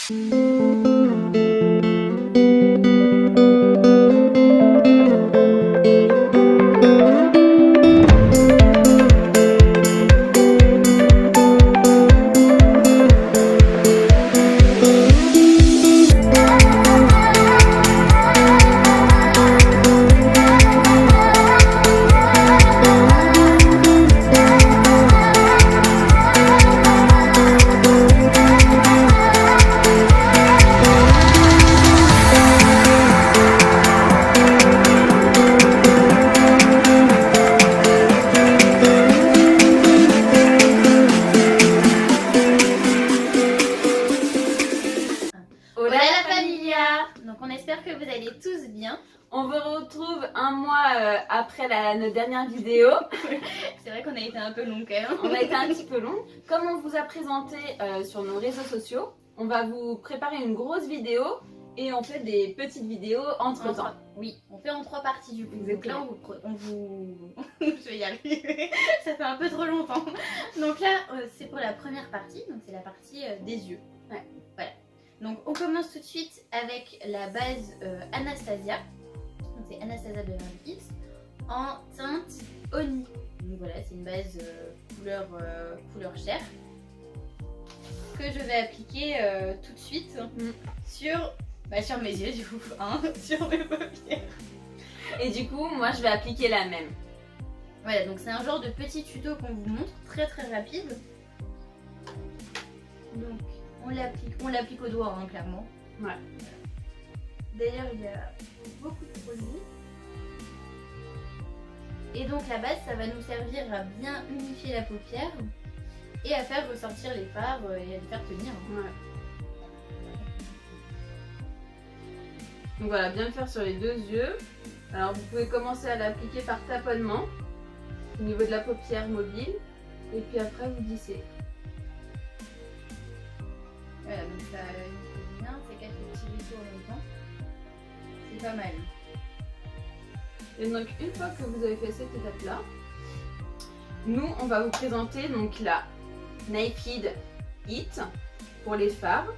Hola la familia! Donc on espère que vous allez tous bien. On vous retrouve un mois après notre dernière vidéo. C'est vrai qu'on a été un peu long quand même. On a été un petit peu long. Comme on vous a présenté sur nos réseaux sociaux, on va vous préparer une grosse vidéo et on fait des petites vidéos entre temps. Oui, on fait en 3 parties du coup. Exactement. Donc là on vous... Je vais y arriver. Ça fait un peu trop longtemps. Donc là c'est pour la première partie, donc c'est la partie des yeux. Ouais. Voilà. Donc on commence tout de suite avec la base Anastasia. Donc c'est Anastasia de Beverly Hills en teinte Oni. Donc voilà, c'est une base couleur chair que je vais appliquer tout de suite sur mes yeux du coup, hein, sur mes paupières. Et du coup, moi je vais appliquer la même. Voilà, donc c'est un genre de petit tuto qu'on vous montre, très très rapide. Donc on l'applique au doigt, hein, clairement. Ouais. D'ailleurs, il y a beaucoup de produits. Et donc la base, ça va nous servir à bien unifier la paupière et à faire ressortir les fards et à les faire tenir. Ouais. Donc voilà, bien le faire sur les 2 yeux. Alors vous pouvez commencer à l'appliquer par taponnement au niveau de la paupière mobile et puis après vous lissez. Voilà, donc ça unifie bien, c'est quelques petits vaisseaux en même temps. C'est pas mal. Et donc une fois que vous avez fait cette étape là, nous on va vous présenter donc la Naked It pour les fards.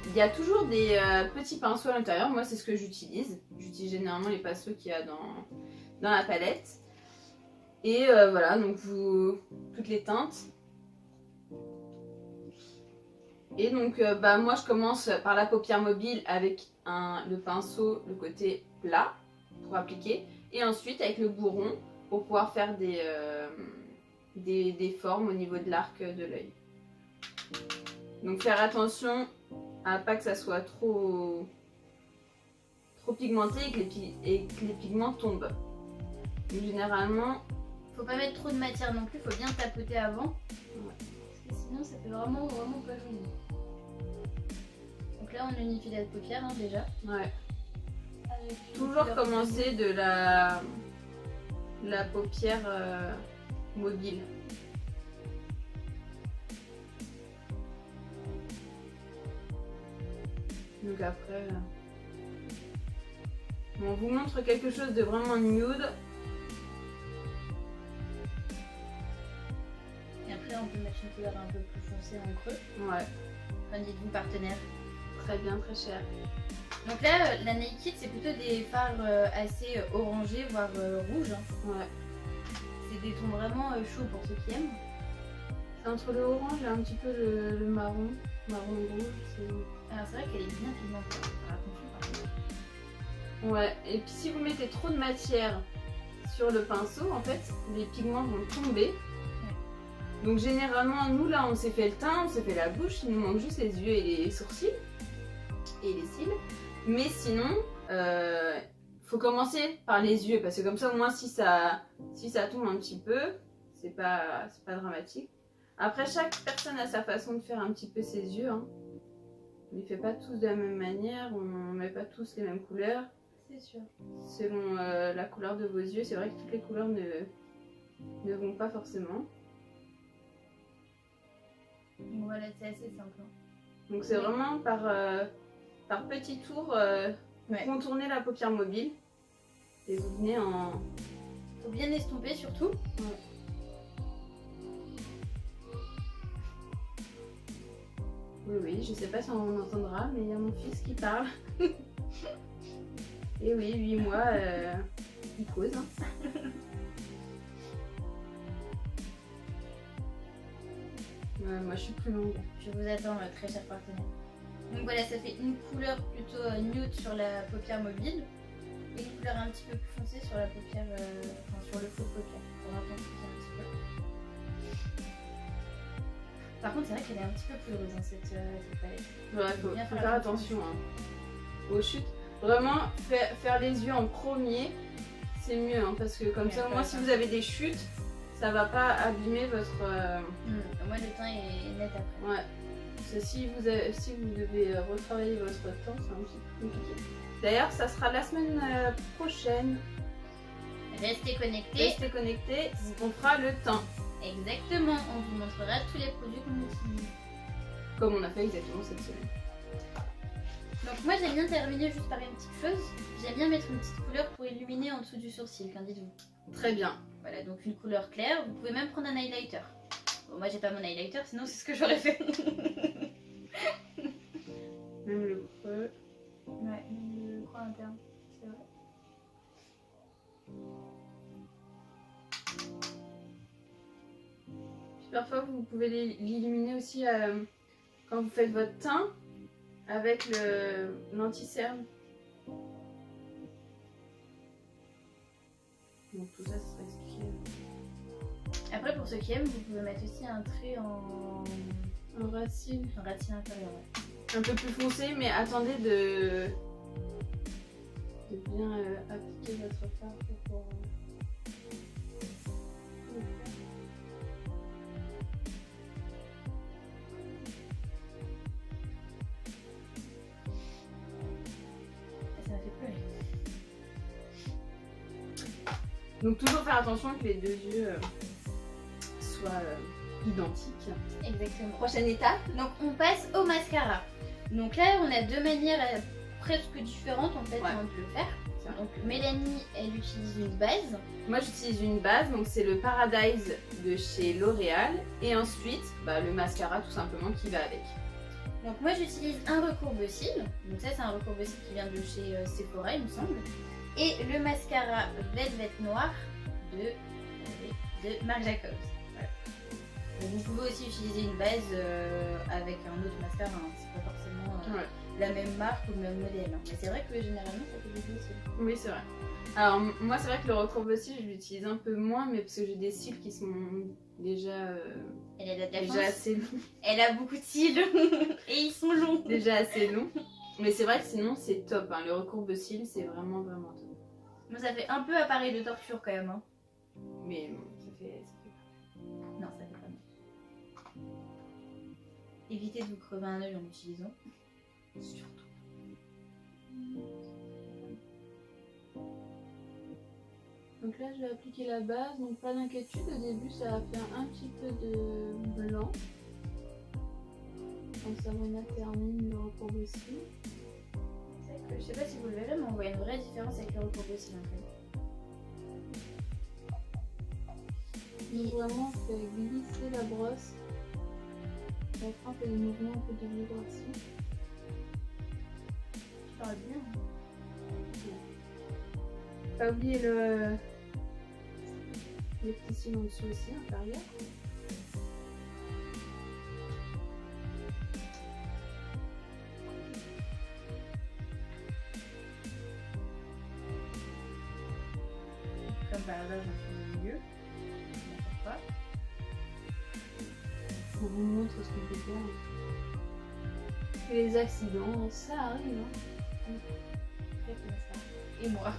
Il y a toujours des petits pinceaux à l'intérieur, moi c'est ce que j'utilise. J'utilise généralement les pinceaux qu'il y a dans la palette. Et voilà, donc toutes les teintes. Et donc moi je commence par la paupière mobile avec le pinceau, le côté plat pour appliquer. Et ensuite avec le bourron pour pouvoir faire des formes au niveau de l'arc de l'œil. Donc faire attention à pas que ça soit trop pigmenté et que les pigments tombent. Donc, généralement, faut pas mettre trop de matière non plus, faut bien tapoter avant. Ouais. Parce que sinon ça fait vraiment pas joli. Donc là on unifie la paupière hein, déjà. Ouais. Toujours commencer de la paupière mobile. Donc après, on vous montre quelque chose de vraiment nude. Et après on peut mettre une couleur un peu plus foncée en creux. Ouais. Qu'en dites-vous partenaire? Très bien, très cher. Donc là, la Naked c'est plutôt des fards assez orangés, voire rouges. Hein. Ouais. C'est des tons vraiment chauds pour ceux qui aiment. C'est entre le orange et un petit peu le marron rouge. Alors c'est vrai qu'elle est bien pigmentée. Ouais, et puis si vous mettez trop de matière sur le pinceau, en fait, les pigments vont tomber. Ouais. Donc généralement, nous là, on s'est fait le teint, on s'est fait la bouche, il nous manque juste les yeux et les sourcils et les cils. Mais sinon, faut commencer par les yeux parce que comme ça, au moins, si ça tombe un petit peu, c'est pas dramatique. Après, chaque personne a sa façon de faire un petit peu ses yeux. Hein. On ne les fait pas tous de la même manière, on ne met pas tous les mêmes couleurs. C'est sûr. Selon la couleur de vos yeux, c'est vrai que toutes les couleurs ne vont pas forcément. Donc voilà, c'est assez simple. Hein. Donc c'est vraiment par petits tours contourner la paupière mobile. Et vous venez en... Faut bien estomper surtout. Ouais. Oui, oui, je sais pas si on entendra, mais il y a mon fils qui parle. Et oui, 8 mois, il cause. Hein. Moi, je suis plus longue. Je vous attends, très cher partenaire. Donc voilà, ça fait une couleur plutôt nude sur la paupière mobile et une couleur un petit peu plus foncée sur la paupière, enfin sur le fond de paupière. Pour intensifier un petit peu. Par contre, c'est vrai qu'elle est un petit peu poudreuse hein, cette palette. Ouais, faut faire attention hein, aux chutes. Vraiment, faire les yeux en premier, c'est mieux hein, parce que comme ça, au moins, si vous avez des chutes, ça va pas abîmer votre. Au moins, le teint est net après. Ouais. Parce que si vous devez retravailler votre teint, c'est un petit peu compliqué. D'ailleurs, ça sera la semaine prochaine. Restez connectés. Restez connectés, on fera le teint. Exactement, on vous montrera tous les produits qu'on utilise. Comme on a fait exactement cette semaine. Donc moi j'aime bien terminer juste par une petite chose. J'aime bien mettre une petite couleur pour illuminer en dessous du sourcil, qu'en dites-vous? Très bien. Voilà, donc une couleur claire. Vous pouvez même prendre un highlighter. Bon, moi j'ai pas mon highlighter, sinon c'est ce que j'aurais fait. Même le creux. Ouais, le creux interne, c'est vrai. Parfois, vous pouvez l'illuminer aussi quand vous faites votre teint avec l'anti-cerne. Donc tout ça, ça sera expliqué. Après, pour ceux qui aiment, vous pouvez mettre aussi un trait en racine. En racine intérieure, ouais. Un peu plus foncé, mais attendez de bien appliquer votre fard pour Ça m'a fait pleurer. Donc toujours faire attention que les deux yeux soient identiques. Exactement. Prochaine étape. Donc on passe au mascara. Donc là on a deux manières presque différentes en fait Ouais. de le faire. Donc Mélanie elle utilise une base. Moi j'utilise une base, donc c'est le Paradise de chez L'Oréal. Et ensuite le mascara tout simplement qui va avec. Donc moi j'utilise un recourbe-cils. Donc ça c'est un recourbe-cils qui vient de chez Sephora il me semble. Et le mascara Velvet Noir de Marc Jacobs. Voilà. Donc vous pouvez aussi utiliser une base avec un autre mascara, hein. C'est pas forcément la même marque ou le même modèle. Hein. Mais c'est vrai que généralement ça fait des beaux cils. Oui c'est vrai. Alors moi c'est vrai que le recourbe-cils je l'utilise un peu moins, mais parce que j'ai des cils qui sont déjà assez longs. Elle a beaucoup de cils et ils sont longs. Déjà assez longs. Mais c'est vrai que sinon c'est top, hein. Le recourbe-cils c'est vraiment top. Moi ça fait un peu appareil de torture quand même. Hein. Mais bon, ça fait... Non, ça fait pas mal. Évitez de vous crever un œil en l'utilisant. Surtout. Donc là je vais appliquer la base, donc pas d'inquiétude, au début ça va faire un petit peu de blanc. Comme ça on termine le recourbe-cils. Je sais pas si vous le verrez, mais on voit une vraie différence avec le recourbe-cils en fait. J'ai vraiment fait glisser la brosse. La fin fait des mouvements un peu de vibration. Tu parles bien. Pas oublier les petits cils en dessous aussi, inférieur. Comme par hasard, j'en fais au milieu. N'importe quoi. On vous montre ce qu'on peut faire. Et les accidents, ça arrive. Hein. Et moi.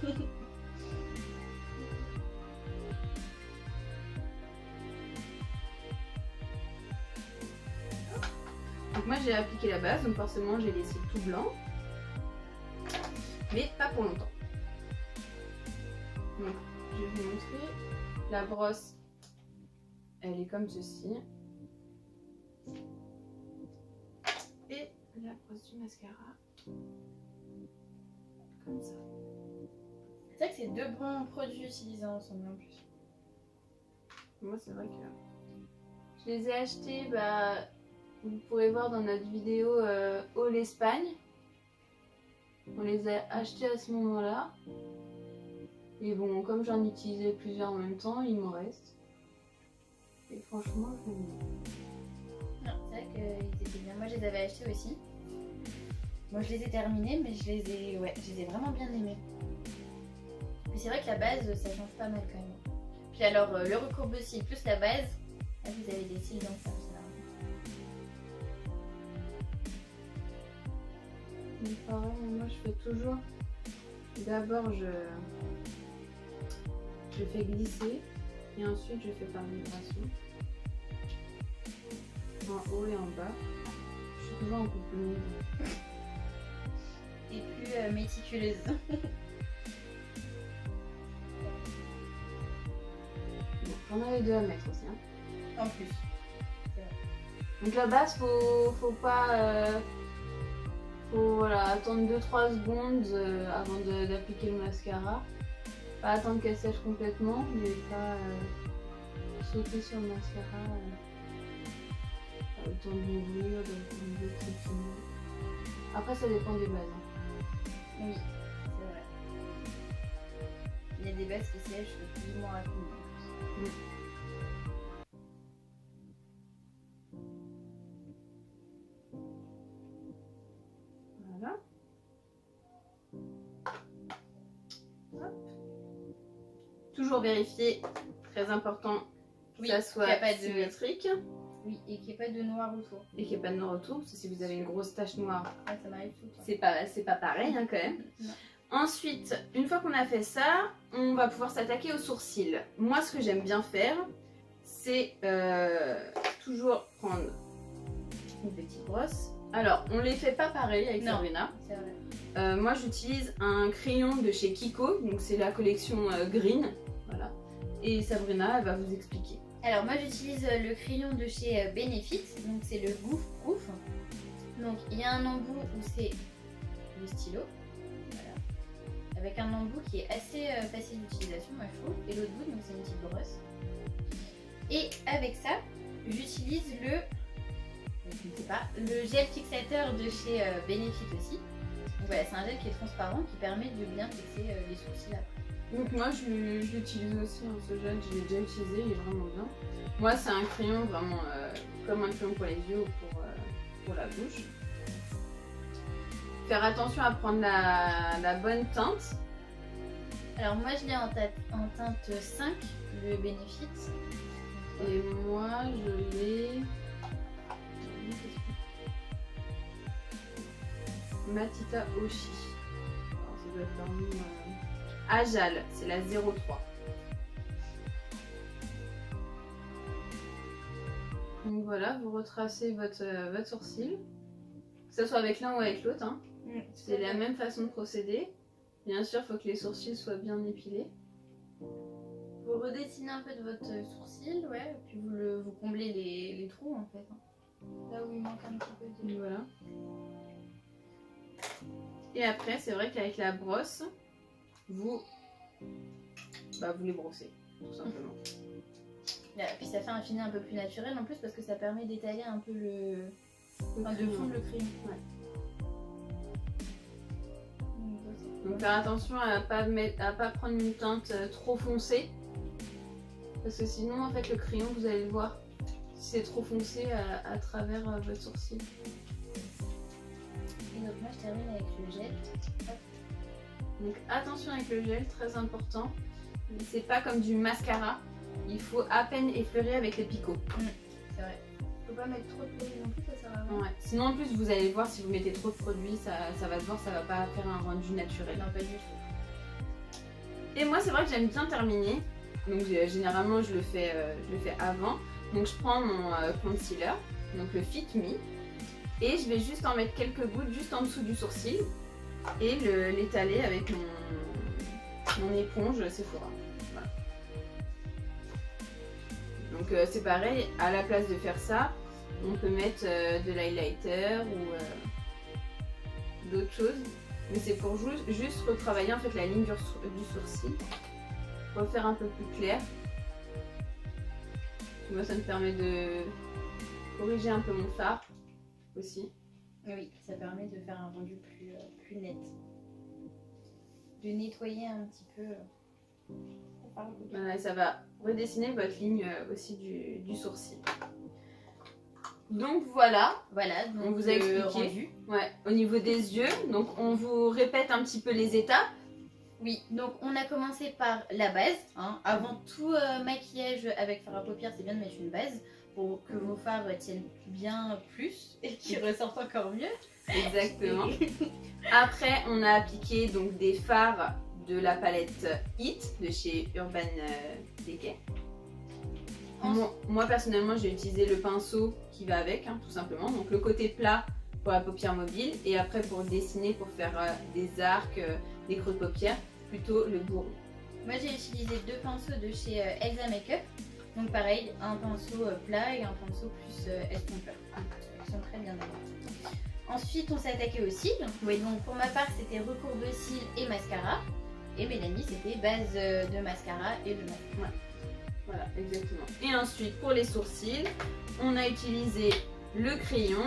Donc moi j'ai appliqué la base, donc forcément j'ai les cils tout blancs. Mais pas pour longtemps. Donc je vais vous montrer. La brosse, elle est comme ceci. Et la brosse du mascara. Comme ça. C'est vrai que c'est deux bons produits utilisés ensemble en plus. Moi c'est vrai que je les ai achetés Vous pourrez voir dans notre vidéo Haul Espagne. On les a achetés à ce moment-là. Et bon, comme j'en utilisais plusieurs en même temps, il m'en reste. Et franchement, je l'aime bien. Non, c'est vrai qu'ils étaient bien. Moi, je les avais achetés aussi. Moi, je les ai terminés, mais je les ai vraiment bien aimés. Mais c'est vrai que la base, ça change pas mal quand même. Puis alors, le recourbe-cils plus la base, là, vous avez des cils dans ça. Mais pareil, moi je fais toujours. D'abord, je fais glisser et ensuite je fais par vibration. En haut et en bas. Je suis toujours en couple longue. Et plus méticuleuse. J'en avais 2 à mettre aussi. Hein. En plus. Donc la base, faut pas. Faut voilà, attendre 2-3 secondes avant d'appliquer le mascara. Pas attendre qu'elle sèche complètement, mais pas sauter sur le mascara. Le temps de l'ouvrir, de traitement. Après, ça dépend des bases. Hein. Oui, c'est vrai. Il y a des bases qui sèchent plus ou moins rapidement. Voilà. Hop. Toujours vérifier, très important, que ça soit symétrique. Oui, et qu'il n'y ait pas de noir autour. Et qu'il n'y ait pas de noir autour, parce que si vous avez une grosse tache noire, ah, ça m'arrive tout le temps. C'est pas pareil hein, quand même. Non. Ensuite, une fois qu'on a fait ça, on va pouvoir s'attaquer aux sourcils. Moi, ce que j'aime bien faire, c'est toujours prendre une petite brosse. Alors, on les fait pas pareil avec Sabrina. C'est vrai. Moi, j'utilise un crayon de chez Kiko, donc c'est la collection Green. Voilà. Et Sabrina, elle va vous expliquer. Alors moi j'utilise le crayon de chez Benefit, donc c'est le Goof Proof. Donc il y a un embout où c'est le stylo, voilà, avec un embout qui est assez facile d'utilisation moi je trouve, et l'autre bout donc c'est une petite brosse. Et avec ça j'utilise le gel fixateur de chez Benefit aussi. Donc voilà, c'est un gel qui est transparent qui permet de bien fixer les sourcils après. Donc moi je l'utilise aussi, hein, ce gel, je l'ai déjà utilisé, il est vraiment bien. Moi c'est un crayon vraiment comme un crayon pour les yeux ou pour la bouche. Faire attention à prendre la bonne teinte. Alors moi je l'ai en teinte 5, le Benefit. Et moi je l'ai... Matita Oshi. Alors ça doit être un nom... Ajal, c'est la 03. Donc voilà, vous retracez votre sourcil, que ce soit avec l'un ou avec l'autre. Hein. C'est la même façon de procéder. Bien sûr, il faut que les sourcils soient bien épilés. Vous redessinez un peu de votre sourcil, ouais, puis vous comblez les trous en fait. Hein. Là où il manque un petit peu de... Voilà. Et après, c'est vrai qu'avec la brosse, vous les brossez, tout simplement. Là, puis ça fait un fini un peu plus naturel en plus parce que ça permet d'étaler un peu de fondre le crayon. Ouais. Donc faire attention à pas prendre une teinte trop foncée, parce que sinon en fait le crayon vous allez le voir si c'est trop foncé à travers votre sourcil. Et donc moi je termine avec le gel. Hop. Donc attention avec le gel, très important. C'est pas comme du mascara, il faut à peine effleurer avec les picots. C'est vrai. Faut pas mettre trop de produit non plus, ça sert à rien. Ouais. Sinon en plus vous allez voir si vous mettez trop de produits, ça va se voir, ça va pas faire un rendu naturel. Non, pas du tout. Et moi c'est vrai que j'aime bien terminer. Donc généralement je le fais avant. Donc je prends mon concealer, donc le Fit Me, et je vais juste en mettre quelques gouttes juste en dessous du sourcil et l'étaler avec mon éponge Sephora. Voilà. Donc c'est pareil, à la place de faire ça, on peut mettre de l'highlighter ou d'autres choses. Mais c'est pour juste retravailler en fait la ligne du sourcil, refaire un peu plus clair. Moi ça me permet de corriger un peu mon fard. aussi. Oui, ça permet de faire un rendu plus net. De nettoyer un petit peu. Voilà, ça va redessiner votre ligne aussi du sourcil. Donc voilà, Voilà, donc on vous a expliqué. rendu. Ouais, au niveau des yeux, donc on vous répète un petit peu les étapes. Oui, donc on a commencé par la base. Hein. Avant tout maquillage avec fard à paupières, c'est bien de mettre une base pour que vos fards tiennent bien plus et qu'ils ressortent encore mieux. Exactement. Après, on a appliqué donc des fards de la palette Hit de chez Urban Decay. Moi personnellement, j'ai utilisé le pinceau qui va avec, hein, tout simplement. Donc le côté plat pour la paupière mobile et après pour dessiner, pour faire des arcs, des creux de paupières, plutôt le bourron. Moi j'ai utilisé 2 pinceaux de chez Elsa Makeup. Donc pareil, un pinceau plat et un pinceau plus estompeur. Ils sont très bien d'accord. Ensuite on s'est attaqué aux cils. Oui, donc pour ma part c'était recours de cils et mascara. Et Mélanie c'était base de mascara et le mascara. Ouais. Voilà, exactement. Et ensuite pour les sourcils, on a utilisé le crayon,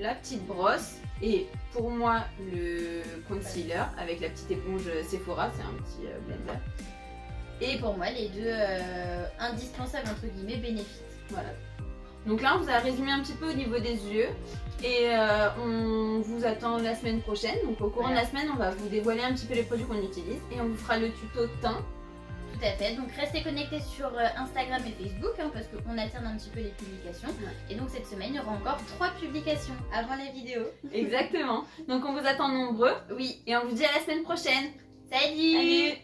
la petite brosse et pour moi le concealer avec la petite éponge Sephora, c'est un petit blender. Et pour moi les deux indispensables entre guillemets bénéfices. Voilà. Donc là on vous a résumé un petit peu au niveau des yeux et on vous attend la semaine prochaine. Donc au courant de la semaine on va vous dévoiler un petit peu les produits qu'on utilise et on vous fera le tuto teint. Tout à fait, donc restez connectés sur Instagram et Facebook hein, parce qu'on alterne un petit peu les publications. Et donc cette semaine il y aura encore 3 publications avant les vidéos. Exactement, donc on vous attend nombreux. Oui, Et on vous dit à la semaine prochaine. salut.